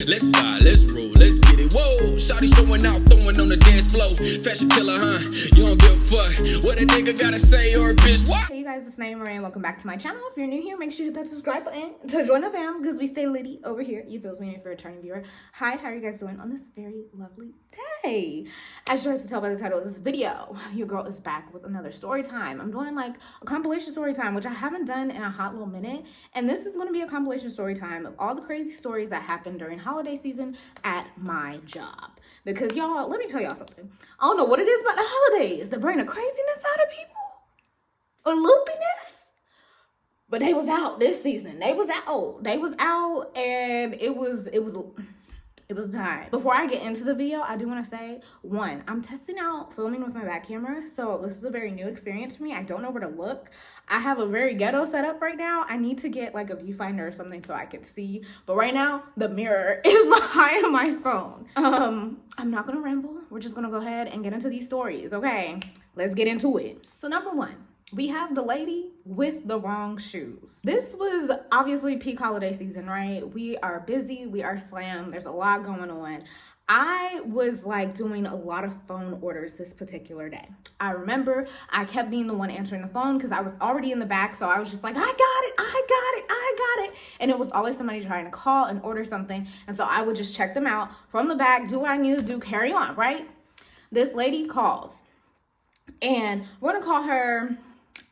Let's vibe, let's roll, let's get it. Whoa, shawty showing out, throwing on the dance floor. Fashion killer, huh? You don't give a fuck what a nigga gotta say or a bitch. What? Hey you guys, it's Naimahrae and welcome back to my channel. If you're new here, make sure you hit that subscribe button to join the fam because we stay litty over here. You feels me if you're a returning viewer. Hi, how are you guys doing on this very lovely day? As you guys can tell by the title of this video, your girl is back with another story time. I'm doing like a compilation story time, which I haven't done in a hot little minute. And this is going to be a compilation story time of all the crazy stories that happened during holiday season at my job. Because y'all, let me tell y'all something. I don't know what it is about the holidays that bring the craziness out of people or loopiness, but they was out this season. They was out and it was time. Before I get into the video, I do want to say, one, I'm testing out filming with my back camera, so this is a very new experience for me. I don't know where to look. I have a very ghetto setup right now. I need to get like a viewfinder or something so I can see, but right now the mirror is behind my phone. I'm not gonna ramble. We're just gonna go ahead and get into these stories. Okay, let's get into it. So number one, we have the lady with the wrong shoes. This was obviously peak holiday season, right? We are busy, we are slammed, there's a lot going on. I was like doing a lot of phone orders this particular day. I remember I kept being the one answering the phone because I was already in the back. So I was just like, I got it. And it was always somebody trying to call and order something. And so I would just check them out from the back, do what I need to do, carry on, right? This lady calls and we're gonna call her,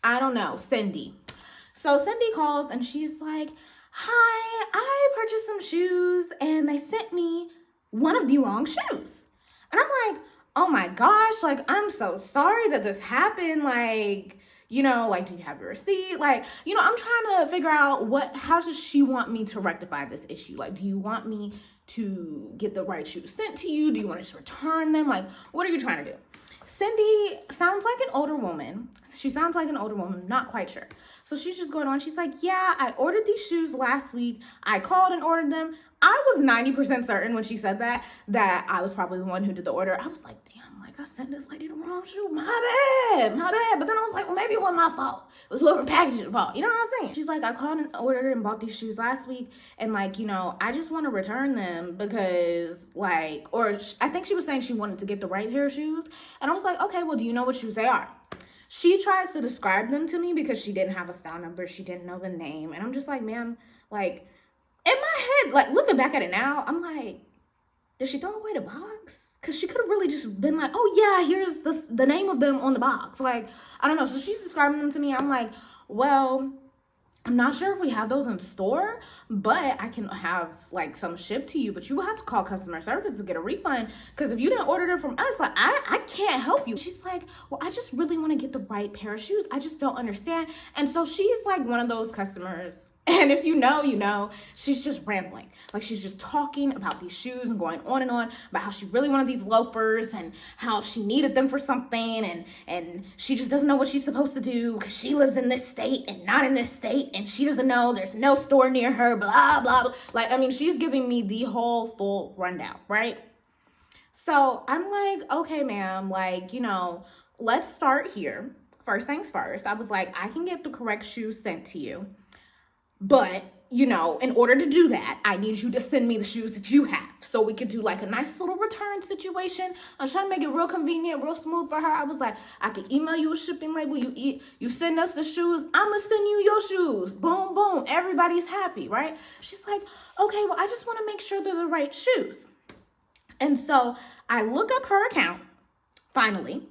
I don't know, Cindy. So Cindy calls and she's like, hi, I purchased some shoes and they sent me one of the wrong shoes. And I'm like, oh my gosh, like, I'm so sorry that this happened. Like, you know, like, do you have your receipt? Like, you know, I'm trying to figure out how does she want me to rectify this issue? Like, do you want me to get the right shoes sent to you? Do you want to just return them? Like, what are you trying to do? Cindy sounds like an older woman. She sounds like an older woman, not quite sure. So she's just going on. She's like, yeah, I ordered these shoes last week. I called and ordered them. I was 90% certain when she said that I was probably the one who did the order. I was like, damn, like I sent this lady the wrong shoe. My bad. But then I was like, well, maybe it wasn't my fault. It was whoever packaged it fault. You know what I'm saying? She's like, I called and ordered and bought these shoes last week. And like, you know, I just want to return them because like, I think she was saying she wanted to get the right pair of shoes. And I was like, okay, well, do you know what shoes they are? She tries to describe them to me because she didn't have a style number. She didn't know the name. And I'm just like, ma'am, like, in my head, like, looking back at it now, I'm like, did she throw away the box? Because she could have really just been like, oh, yeah, here's the name of them on the box. Like, I don't know. So she's describing them to me. I'm like, well, I'm not sure if we have those in store, but I can have, like, some shipped to you. But you will have to call customer service to get a refund. Because if you didn't order them from us, like, I can't help you. She's like, well, I just really want to get the right pair of shoes. I just don't understand. And so she's, like, one of those customers. And if you know, you know, she's just rambling. Like, she's just talking about these shoes and going on and on about how she really wanted these loafers and how she needed them for something. And she just doesn't know what she's supposed to do because she lives in this state and not in this state. And she doesn't know there's no store near her, blah, blah, blah. Like, I mean, she's giving me the whole full rundown, right? So I'm like, okay, ma'am, like, you know, let's start here. First things first, I was like, I can get the correct shoes sent to you. But, you know, in order to do that, I need you to send me the shoes that you have so we could do like a nice little return situation. I'm trying to make it real convenient, real smooth for her. I was like, I can email you a shipping label. You send us the shoes. I'm going to send you your shoes. Boom, boom. Everybody's happy, right? She's like, okay, well, I just want to make sure they're the right shoes. And so I look up her account, finally,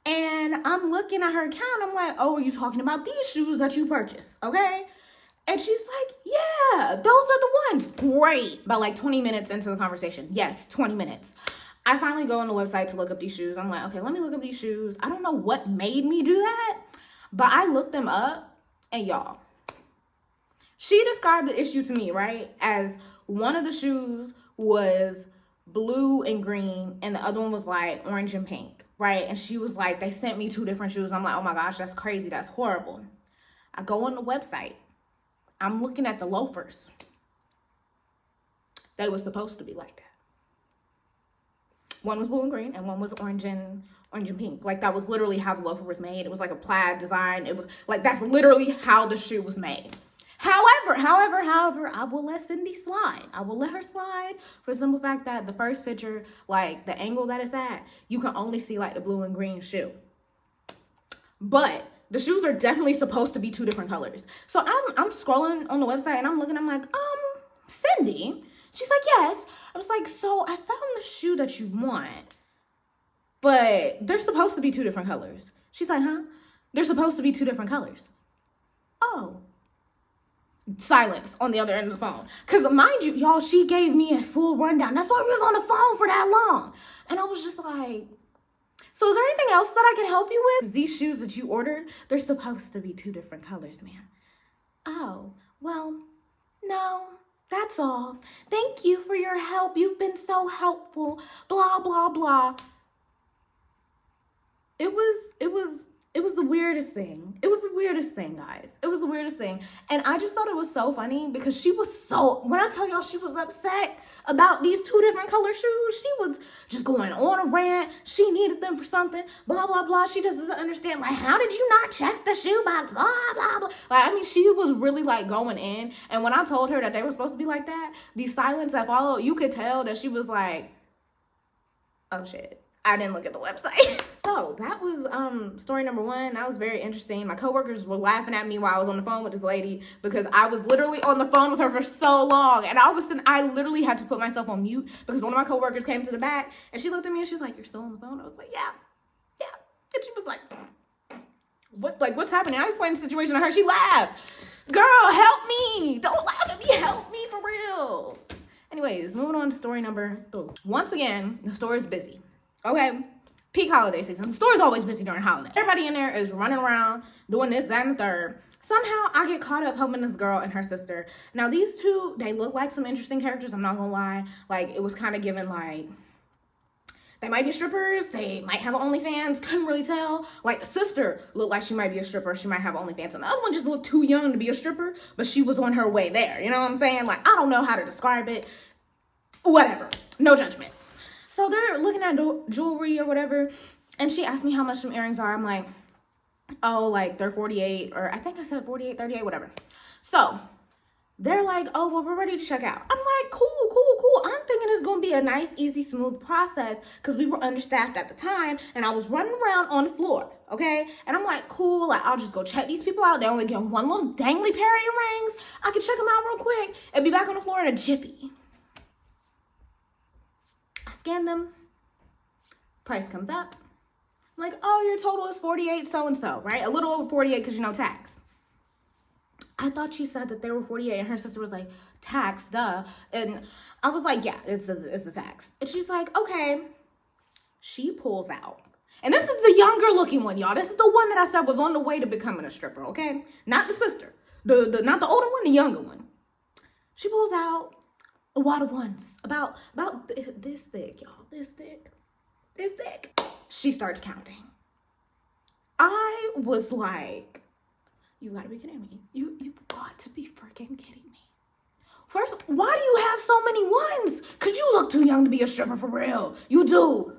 and I'm looking at her account. I'm like, oh, are you talking about these shoes that you purchased? Okay. And she's like, yeah, those are the ones. Great. About like 20 minutes into the conversation. Yes, 20 minutes. I finally go on the website to look up these shoes. I'm like, okay, let me look up these shoes. I don't know what made me do that, but I looked them up and y'all, she described the issue to me, right, as one of the shoes was blue and green and the other one was like orange and pink, right? And she was like, they sent me two different shoes. I'm like, oh my gosh, that's crazy. That's horrible. I go on the website. I'm looking at the loafers. They were supposed to be like that. One was blue and green and one was orange and pink. Like, that was literally how the loafer was made. It was like a plaid design. It was like, that's literally how the shoe was made. However, I will let Cindy slide. I will let her slide for the simple fact that the first picture, like the angle that it's at, you can only see like the blue and green shoe. But the shoes are definitely supposed to be two different colors. So I'm scrolling on the website and I'm looking, I'm like, Cindy? She's like, yes. I was like, so I found the shoe that you want, but they're supposed to be two different colors. She's like, huh? They're supposed to be two different colors. Oh. Silence on the other end of the phone. Because mind you, y'all, she gave me a full rundown. That's why we was on the phone for that long. And I was just like, so is there anything else that I can help you with? These shoes that you ordered, they're supposed to be two different colors, ma'am. Oh, well, no, that's all. Thank you for your help. You've been so helpful. Blah, blah, blah. It was the weirdest thing. It was the weirdest thing, guys. It was the weirdest thing. And I just thought it was so funny because she was so, when I tell y'all she was upset about these two different color shoes, she was just going on a rant. She needed them for something, blah, blah, blah. She doesn't understand, like, how did you not check the shoe box, blah, blah, blah. Like, I mean, she was really, like, going in. And when I told her that they were supposed to be like that, the silence that followed, you could tell that she was like, oh, shit. I didn't look at the website. So that was story number one. That was very interesting. My coworkers were laughing at me while I was on the phone with this lady because I was literally on the phone with her for so long. And I literally had to put myself on mute because one of my coworkers came to the back and she looked at me and she's like, you're still on the phone? I was like, yeah. And she was like, what's happening? I explained the situation to her. She laughed. Girl, help me. Don't laugh at me. Help me for real. Anyways, moving on to story number 3. Once again, the store is busy. Okay, peak holiday season. The store's always busy during holiday. Everybody in there is running around, doing this, that, and the third. Somehow, I get caught up helping this girl and her sister. Now, these two, they look like some interesting characters, I'm not gonna lie. Like, it was kind of given, like, they might be strippers, they might have OnlyFans, couldn't really tell. Like, the sister looked like she might be a stripper, she might have OnlyFans. And the other one just looked too young to be a stripper, but she was on her way there, you know what I'm saying? Like, I don't know how to describe it. Whatever, no judgment. So they're looking at jewelry or whatever, and she asked me how much some earrings are. I'm like, oh, like they're 48, or I think I said 48, 38, whatever. So they're like, oh, well, we're ready to check out. I'm like, cool. I'm thinking it's going to be a nice, easy, smooth process because we were understaffed at the time, and I was running around on the floor, okay? And I'm like, cool, like, I'll just go check these people out. They only get one little dangly pair of earrings. I can check them out real quick and be back on the floor in a jiffy. Scan them, price comes up. I'm like, oh, your total is 48 so-and-so, right? A little over 48 because you know tax. I thought she said that they were 48 and her sister was like, tax, duh. And I was like, yeah, it's the tax. And she's like, okay. She pulls out. And this is the younger looking one, y'all. This is the one that I said was on the way to becoming a stripper, okay? Not the sister. Not the older one, the younger one. She pulls out a wad of ones, about this thick, y'all, this thick. She starts counting. I was like, you gotta be kidding me. You've got to be freaking kidding me. First, why do you have so many ones? Cause you look too young to be a stripper for real. You do.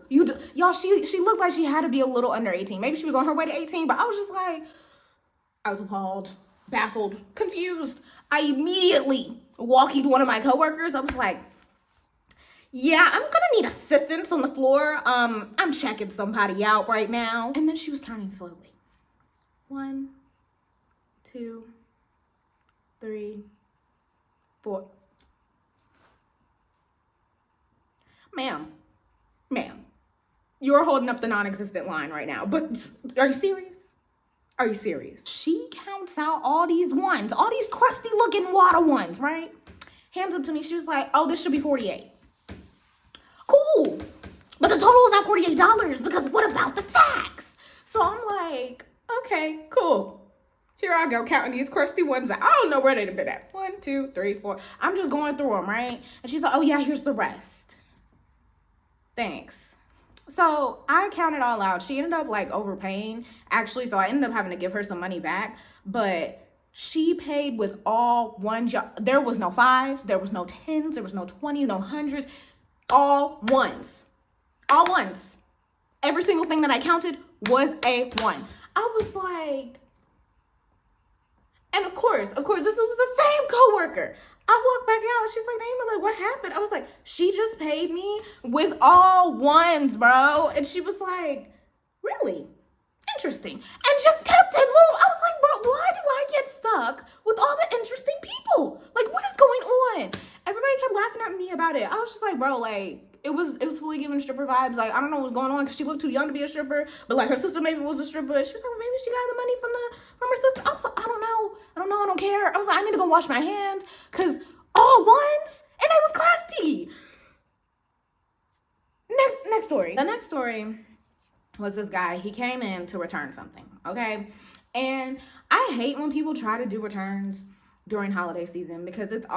Y'all, she looked like she had to be a little under 18. Maybe she was on her way to 18, but I was just like, I was appalled, baffled, confused. I immediately walkied one of my coworkers. I was like, yeah, I'm gonna need assistance on the floor. I'm checking somebody out right now. And then she was counting slowly. 1, 2, 3, 4. Ma'am, you're holding up the non-existent line right now. But are you serious? Are you serious? She counts out all these ones, all these crusty looking water ones, right? Hands up to me. She was like, oh, this should be 48. Cool. But the total is not $48 because what about the tax? So I'm like, okay, cool. Here I go counting these crusty ones that I don't know where they'd have been at. 1, 2, 3, 4. I'm just going through them, right? And she's like, oh yeah, here's the rest. Thanks. So I counted all out. She ended up like overpaying actually. So I ended up having to give her some money back, but she paid with all one. There was no 5s. There was no 10s. There was no 20s, no 100s, all ones. Every single thing that I counted was a 1. I was like, And of course, this was the same coworker. I walked back out. She's like, Naimah, like, what happened? I was like, she just paid me with all ones, bro. And she was like, really? Interesting. And just kept it moving. I was like, bro, why do I get stuck with all the interesting people? Like, what is going on? Everybody kept laughing at me about it. I was just like, bro, like, it was fully giving stripper vibes. Like, I don't know what's going on because she looked too young to be a stripper, but like her sister maybe was a stripper. She was like, well, maybe she got the money from her sister. I was like, I don't know, I don't care. I was like, I need to go wash my hands because all ones, and it was classy. Next story. The next story was this guy. He came in to return something, okay? And I hate when people try to do returns during holiday season because it's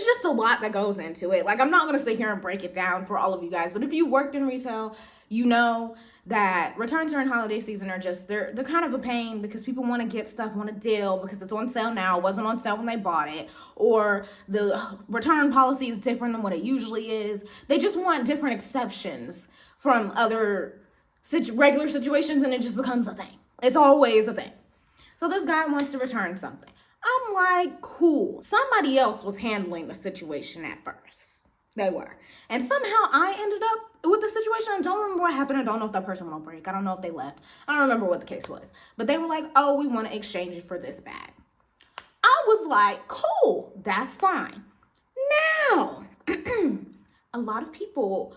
just a lot that goes into it. Like, I'm not going to sit here and break it down for all of you guys, but if you worked in retail, you know that returns during holiday season are just, they're kind of a pain because people want to get stuff on a deal because it's on sale now. It wasn't on sale when they bought it, or the return policy is different than what it usually is. They just want different exceptions from other regular situations, and it just becomes a thing. It's always a thing. So this guy wants to return something. I'm like, cool. Somebody else was handling the situation at first. They were. And somehow I ended up with the situation. I don't remember what happened. I don't know if that person went on break. I don't know if they left. I don't remember what the case was. But they were like, oh, we want to exchange it for this bag. I was like, cool. That's fine. Now, a lot of people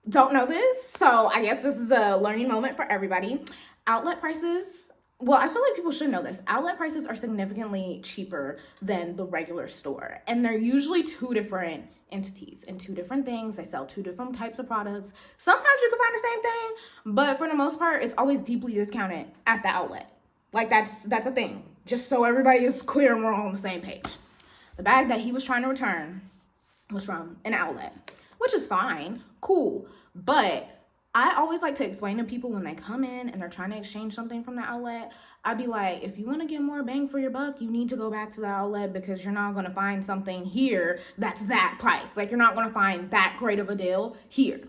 don't know this. So I guess this is a learning moment for everybody. Outlet prices, well, I feel like people should know this. Outlet prices are significantly cheaper than the regular store. And they're usually two different entities and two different things. They sell two different types of products. Sometimes you can find the same thing, but for the most part, it's always deeply discounted at the outlet. Like, that's a thing. Just so everybody is clear and we're all on the same page. The bag that he was trying to return was from an outlet, which is fine, cool. But I always like to explain to people when they come in and they're trying to exchange something from the outlet, I'd be like, if you want to get more bang for your buck, you need to go back to the outlet because you're not going to find something here that's that price. Like, you're not going to find that great of a deal here.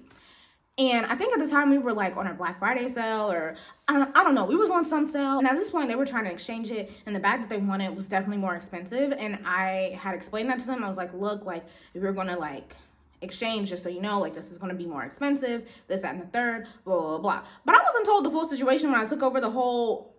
And I think at the time we were like on our Black Friday sale, or I don't know, we was on some sale. And at this point they were trying to exchange it, and the bag that they wanted was definitely more expensive. And I had explained that to them. I was like, look, like, if you're going to like exchange, just so you know, like, this is going to be more expensive, this, that, and the third, blah, blah, blah. But I wasn't told the full situation when I took over the whole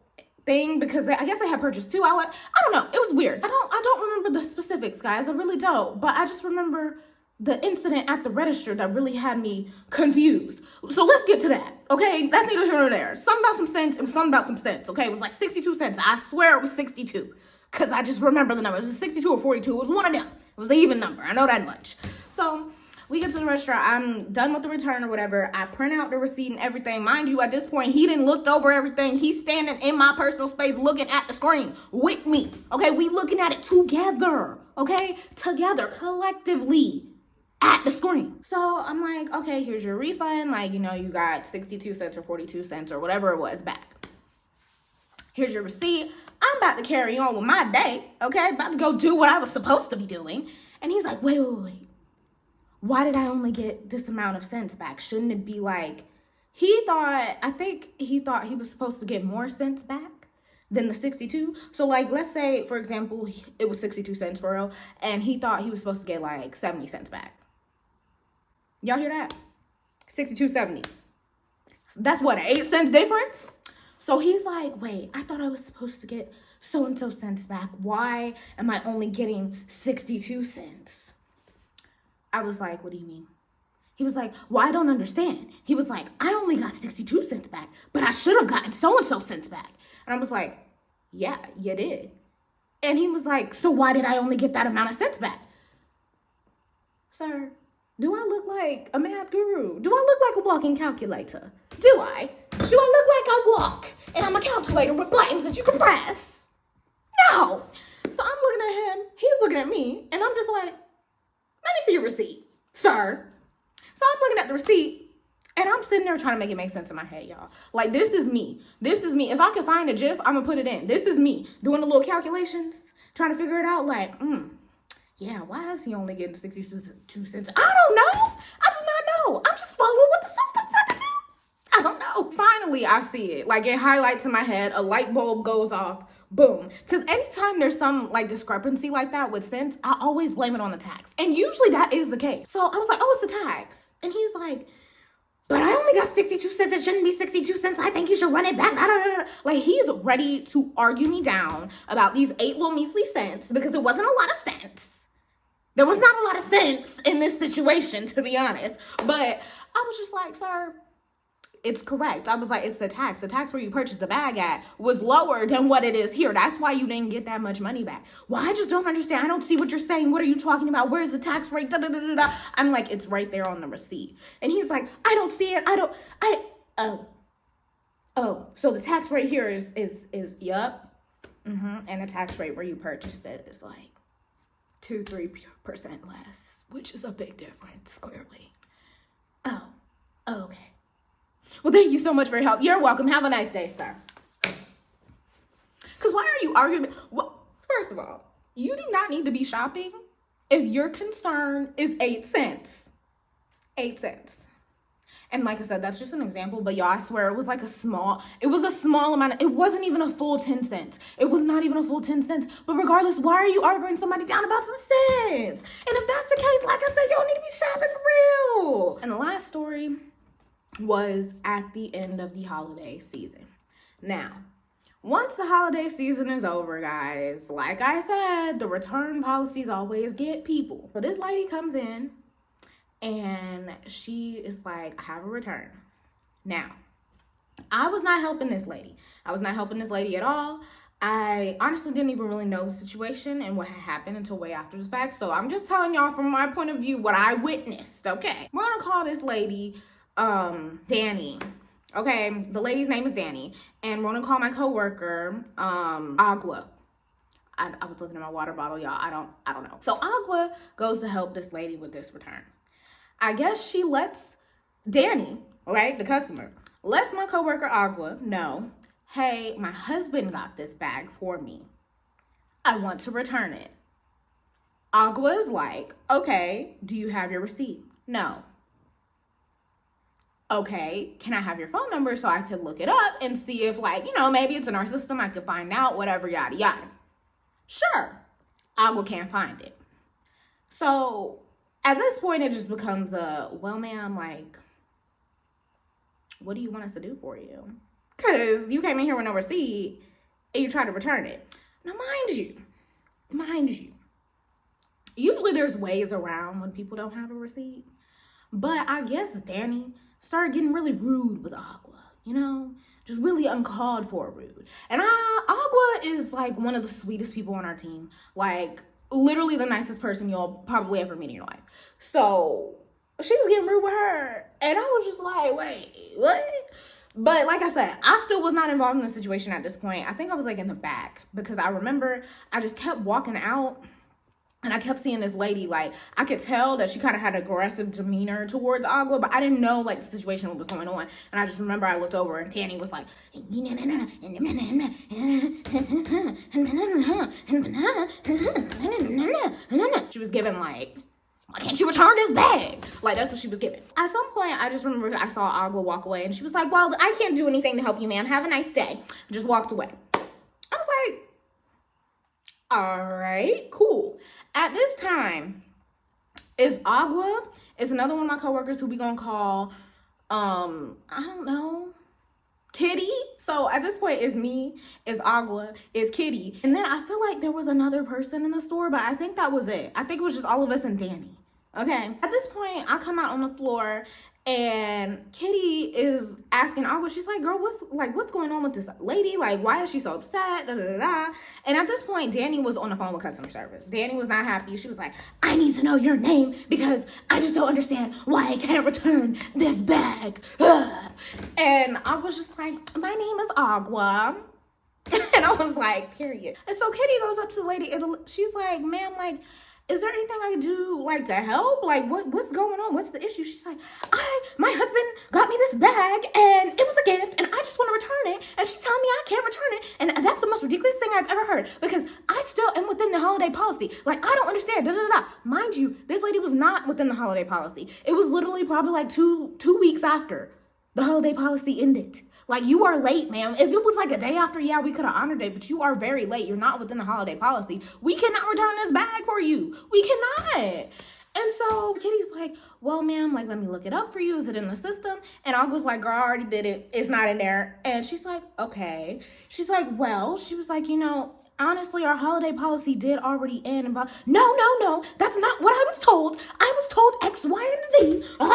thing because I guess I had purchased two outlets. I don't know. It was weird. I don't remember the specifics, guys. I really don't. But I just remember the incident at the register that really had me confused. So let's get to that, okay? That's neither here nor there. Something about some cents and something about some cents, okay? It was like 62 cents. I swear it was 62 because I just remember the number. It was 62 or 42. It was one of them. It was an even number. I know that much. So we get to the restaurant. I'm done with the return or whatever. I print out the receipt and everything. Mind you, at this point, he didn't looked over everything. He's standing in my personal space looking at the screen with me. Okay, we looking at it together. Okay, together, collectively at the screen. So I'm like, okay, here's your refund. Like, you know, you got 62 cents or 42 cents or whatever it was back. Here's your receipt. I'm about to carry on with my day. Okay, about to go do what I was supposed to be doing. And he's like, wait. Why did I only get this amount of cents back? Shouldn't it be like, I think he thought he was supposed to get more cents back than the 62. So like, let's say, for example, it was 62 cents for real, and he thought he was supposed to get like 70 cents back. Y'all hear that? 62.70. That's what, an 8 cents difference? So he's like, wait, I thought I was supposed to get so-and-so cents back. Why am I only getting 62 cents? I was like, what do you mean? He was like, well, I don't understand. He was like, I only got 62 cents back, but I should have gotten so-and-so cents back. And I was like, yeah, you did. And he was like, so why did I only get that amount of cents back? Sir, do I look like a math guru? Do I look like a walking calculator? Do I? Do I look like I walk and I'm a calculator with buttons that you can press? No. So I'm looking at him, he's looking at me, and I'm just like, let me see your receipt, sir. So I'm looking at the receipt, and I'm sitting there trying to make it make sense in my head, y'all. Like, this is me. This is me. If I can find a GIF, I'm going to put it in. This is me doing the little calculations, trying to figure it out. Like, yeah, why is he only getting 62 cents? I don't know. I do not know. I'm just following what the system said to do. I don't know. Finally, I see it. Like, it highlights in my head. A light bulb goes off Boom. Because anytime there's some like discrepancy like that with cents, I always blame it on the tax. And usually that is the case. So I was like, oh, it's the tax. And he's like, but I only got 62 cents. It shouldn't be 62 cents. I think you should run it back. Like, he's ready to argue me down about these 8 little measly cents because it wasn't a lot of cents. There was not a lot of sense in this situation, to be honest. But I was just like, sir, it's correct. I was like, it's the tax. The tax where you purchased the bag at was lower than what it is here. That's why you didn't get that much money back. Well, I just don't understand. I don't see what you're saying. What are you talking about? Where's the tax rate? Da, da, da, da, da. I'm like, it's right there on the receipt. And he's like, I don't see it. Oh, so the tax rate here is yup. And the tax rate where you purchased it is like 2-3% less, which is a big difference, clearly. Oh, okay. Well, thank you so much for your help. You're welcome. Have a nice day, sir. Because why are you arguing? Well, first of all, you do not need to be shopping if your concern is 8 cents. 8 cents. And like I said, that's just an example, but y'all, I swear it was a small amount. It wasn't even a full 10 cents. It was not even a full 10 cents. But regardless, why are you arguing somebody down about some cents? And if that's the case, like I said, you don't need to be shopping for real. And the last story was at the end of the holiday season. Now, once the holiday season is over, guys, like I said, the return policies always get people. So this lady comes in and she is like, I have a return. Now, I was not helping this lady. I was not helping this lady at all. I honestly didn't even really know the situation and what had happened until way after the fact. So I'm just telling y'all from my point of view what I witnessed, okay? We're gonna call this lady Danny. Okay, the lady's name is Danny, and we're gonna call my coworker Agua. I was looking at my water bottle, y'all. I don't know. So Agua goes to help this lady with this return. I guess she lets Danny, right, the customer, lets my coworker Agua know, hey, my husband got this bag for me. I want to return it. Agua is like, okay, do you have your receipt? No. Okay, can I have your phone number so I could look it up and see if, maybe it's in our system, I could find out, whatever, yada, yada. Sure. Agua can't find it. So at this point, it just becomes well, ma'am, what do you want us to do for you? Because you came in here with no receipt and you tried to return it. Now, mind you, usually there's ways around when people don't have a receipt. But I guess Danny started getting really rude with Agua, just really uncalled for rude. And Agua is one of the sweetest people on our team, literally the nicest person you'll probably ever meet in your life. So she was getting rude with her, and I was just like, wait, what? But like I said, I still was not involved in the situation at this point. I think I was in the back because I remember I just kept walking out. And I kept seeing this lady, I could tell that she kind of had aggressive demeanor towards Agua, but I didn't know, the situation, what was going on. And I just remember I looked over and Danny was like, she was giving, why can't you return this bag? That's what she was giving. At some point, I just remember I saw Agua walk away, and she was like, well, I can't do anything to help you, ma'am. Have a nice day. I just walked away. I was like, all right, cool. At this time, is Agua, is another one of my coworkers who we gonna call, I don't know, Kitty. So at this point, it's me, it's Agua, it's Kitty. And then I feel like there was another person in the store, but I think that was it. I think it was just all of us and Danny. Okay. At this point, I come out on the floor and Kitty is asking Agua, she's like, girl, what's going on with this lady? Why is she so upset? Da, da, da, da. And at this point, Danny was on the phone with customer service. Danny was not happy. She was like, I need to know your name because I just don't understand why I can't return this bag. Ugh. And I was just like, my name is Agua. And I was like, period. And so Kitty goes up to the lady and she's like, ma'am, is there anything I can do, to help? What's going on? What's the issue? She's like, my husband got me this bag, and it was a gift, and I just want to return it, and she's telling me I can't return it, and that's the most ridiculous thing I've ever heard, because I still am within the holiday policy. I don't understand, da-da-da-da. Mind you, this lady was not within the holiday policy. It was literally probably, 2 weeks after the holiday policy ended. Like, you are late, ma'am. If it was like a day after, yeah, we could have honored it, but you are very late. You're not within the holiday policy. We cannot return this bag for you. We cannot. And so Kitty's like, well, ma'am, like, let me look it up for you. Is it in the system? And I was like, girl, I already did it. It's not in there. And she's like, okay. She's like, well, she was like, you know, honestly, our holiday policy did already end. And no, that's not what I was told. I was told X, Y, and Z. And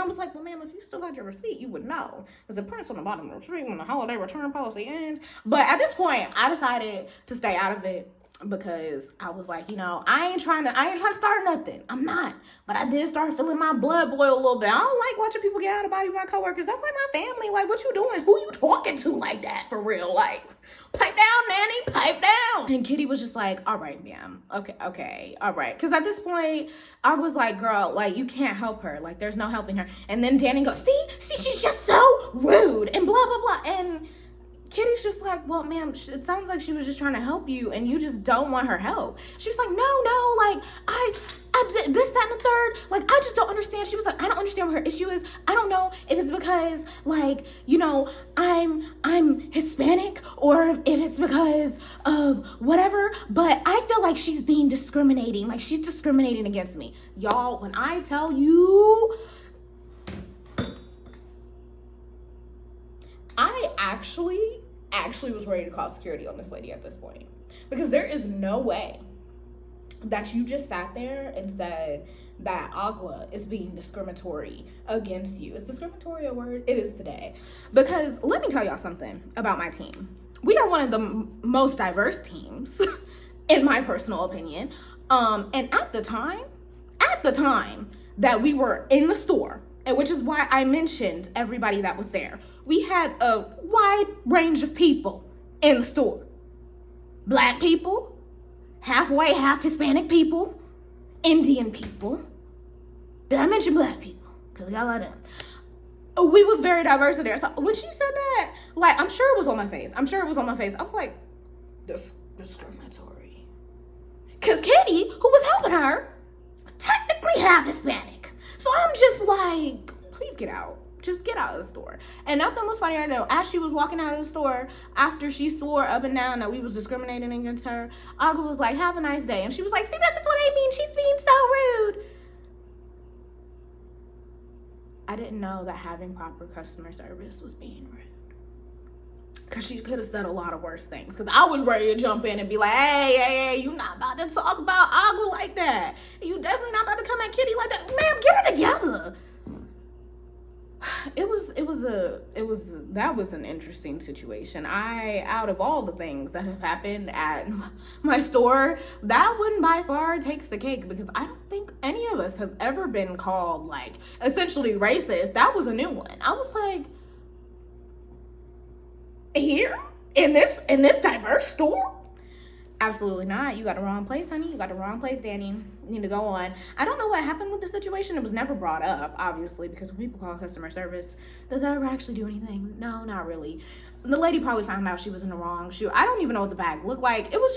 I was like, well, ma'am, if you still got your receipt, you would know. There's a prints on the bottom of the receipt when the holiday return policy ends. But at this point, I decided to stay out of it, because I was like, you know, I ain't trying to start nothing. I'm not. But I did start feeling my blood boil a little bit. I don't like watching people get out of body with my coworkers. That's like my family. Like, what you doing? Who you talking to like that, for real? Like, pipe down, nanny, pipe down. And Kitty was just like, all right, ma'am. Okay, all right. Because at this point, I was like, girl, like, you can't help her. Like, there's no helping her. And then Danny goes, see, she's just so rude and blah, blah, blah. And Kitty's just like, well, ma'am, it sounds like she was just trying to help you and you just don't want her help. She was like, no, like, I did this, that, and the third. Like, I just don't understand. She was like, I don't understand what her issue is. I don't know if it's because, like, you know, I'm Hispanic, or if it's because of whatever, but I feel like she's being discriminating. Like, she's discriminating against me. Y'all, when I tell you, I actually was ready to call security on this lady at this point, because there is no way that you just sat there and said that Agua is being discriminatory against you. Is discriminatory a word? It is today. Because let me tell y'all something about my team. We are one of the most diverse teams, in my personal opinion. And at the time that we were in the store, and which is why I mentioned everybody that was there, we had a wide range of people in the store. Black people, half white, half Hispanic people, Indian people. Did I mention black people? Because we got a lot of them. We was very diverse in there. So when she said that, like, I'm sure it was on my face. I was like, discriminatory. Because Kitty, who was helping her, was technically half Hispanic. So I'm just like, please get out. Just get out of the store. And nothing was funnier than, as she was walking out of the store, after she swore up and down that we was discriminating against her, Agua was like, have a nice day. And she was like, see, this is what I mean. She's being so rude. I didn't know that having proper customer service was being rude. Because she could have said a lot of worse things. Because I was ready to jump in and be like, hey, you not about to talk about Agua like that. You definitely not about to come at Kitty like that. Ma'am, get it together. That was an interesting situation. Out of all the things that have happened at my store, that one by far takes the cake, because I don't think any of us have ever been called, like, essentially racist. That was a new one. I was like, here? In this diverse store? Absolutely not. You got the wrong place, honey. You got the wrong place, Danny. You need to go on. I don't know what happened with the situation. It was never brought up, obviously, because when people call customer service, does that ever actually do anything? No, not really. The lady probably found out she was in the wrong shoe. I don't even know what the bag looked like. It was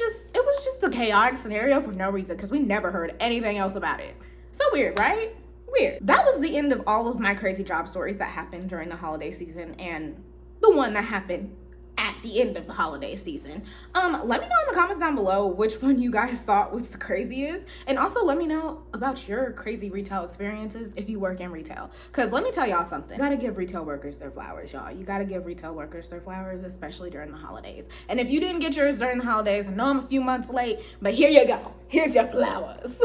just a chaotic scenario for no reason, because we never heard anything else about it. So weird, right? Weird. That was the end of all of my crazy job stories that happened during the holiday season, and the one that happened at the end of the holiday season. Let me know in the comments down below which one you guys thought was the craziest, and also let me know about your crazy retail experiences if you work in retail, because let me tell y'all something. You gotta give retail workers their flowers, y'all. You gotta give retail workers their flowers, especially during the holidays. And if you didn't get yours during the holidays, I know I'm a few months late, but here you go. Here's your flowers.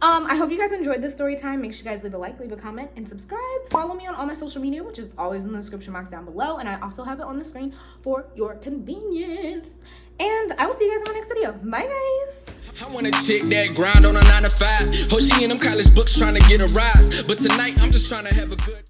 I hope you guys enjoyed this story time. Make sure you guys leave a like, leave a comment, and subscribe. Follow me on all my social media, which is always in the description box down below, and I also have it on the screen for your convenience. And I will see you guys in my next video. Bye, guys. I want a chick that grind on a 9 to 5. Oh, she in them college books trying to get a rise. But tonight, I'm just trying to have a good